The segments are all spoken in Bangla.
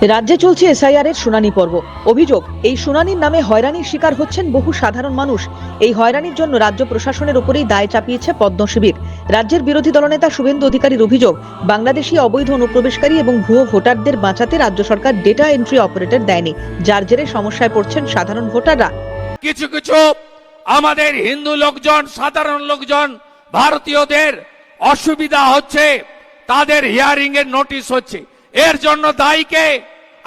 রাজ্যে চলছে এসআইআর এর শুনানি পর্ব। অভিযোগ, এই শুনানির নামে হয়রানির শিকার হচ্ছেন বহু সাধারণ মানুষ। এই হয়রানির জন্য রাজ্য প্রশাসনের উপরেই দায় চাপিয়েছে পদ্ম শিবির। রাজ্যের বিরোধী দলনেতা শুভেন্দু অধিকারীর অভিযোগ, বাংলাদেশি অবৈধ অনুপ্রবেশকারী এবং ভুয়ো ভোটারদের বাঁচাতে রাজ্য সরকার ডেটা এন্ট্রি অপারেটর দেয়নি, যার জেরে সমস্যায় পড়ছেন সাধারণ ভোটাররা। কিছু কিছু আমাদের হিন্দু লোকজন, সাধারণ লোকজন, ভারতীয়দের অসুবিধা হচ্ছে, তাদের হিয়ারিং এর নোটিশ হচ্ছে। এর জন্য দায়ী কে?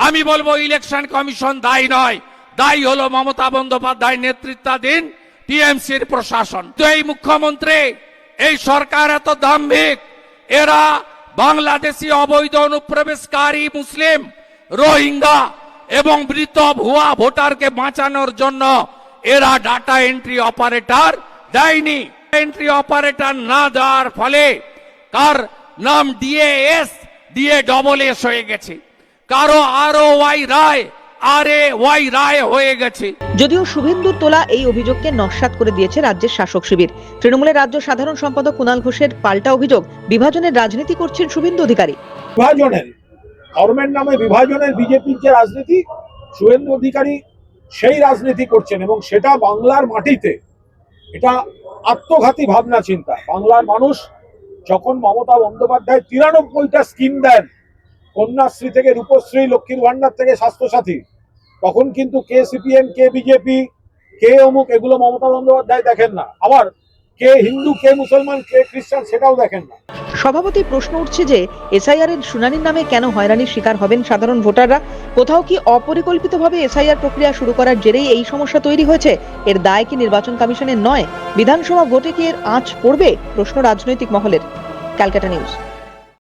আমি বলবো ইলেকশন কমিশন দায়ী নয়, দায়ী হলো মমতা বন্দ্যোপাধ্যায় নেতৃত্বাধীন টিএমসির প্রশাসন। তো এই মুখ্যমন্ত্রী, এই সরকার এত দাম্ভিক, এরা বাংলাদেশি অবৈধ অনুপ্রবেশকারী মুসলিম, রোহিঙ্গা এবং মৃত ভুয়া ভোটারকে বাঁচানোর জন্য এরা ডাটা এন্ট্রি অপারেটর দেয়নি। এন্ট্রি অপারেটর না দেওয়ার ফলে কার নাম ডিএএস DASS হয়ে গেছে, কারো ROY রায় হয়ে গেছে। যদিও শুভেন্দুর তোলা এই অভিযোগকে নস্যাৎ করে দিয়েছে রাজ্যের শাসক শিবির। তৃণমূলের রাজ্য সাধারণ সম্পাদক কুণাল ঘোষের পাল্টা অভিযোগ, বিভাজনের রাজনীতি করছেন শুভেন্দু অধিকারী। বিভাজনের, ধর্মের নামে বিভাজনের বিজেপির যে রাজনীতি, শুভেন্দু অধিকারী সেই রাজনীতি করছেন, এবং সেটা বাংলার মাটিতে। এটা আত্মঘাতী ভাবনা চিন্তা। বাংলার মানুষ যখন মমতা বন্দ্যোপাধ্যায় 93টা স্কিম দেন, কন্যাশ্রী থেকে রূপশ্রী, লক্ষ্মীর ভান্ডার থেকে স্বাস্থ্যসাথী, তখন কিন্তু কে সিপিএম, কে বিজেপি, কে অমুক, এগুলো মমতা বন্দ্যোপাধ্যায় দেখেন না। আবার কে হিন্দু, কে মুসলমান, কে খ্রিস্টান, সেটাও দেখেন না। স্বভাবতই প্রশ্ন উঠছে যে এসআইআর এর শুনানির নামে কেন হয়রানির শিকার হবেন সাধারণ ভোটাররা? কোথাও কি অপরিকল্পিতভাবে এসআইআর প্রক্রিয়া শুরু করার জেরেই এই সমস্যা তৈরি হয়েছে? এর দায় কি নির্বাচন কমিশনের নয়? বিধানসভা ভোটে কি এর আঁচ পড়বে? প্রশ্ন রাজনৈতিক মহলের। ক্যালকাটা নিউজ।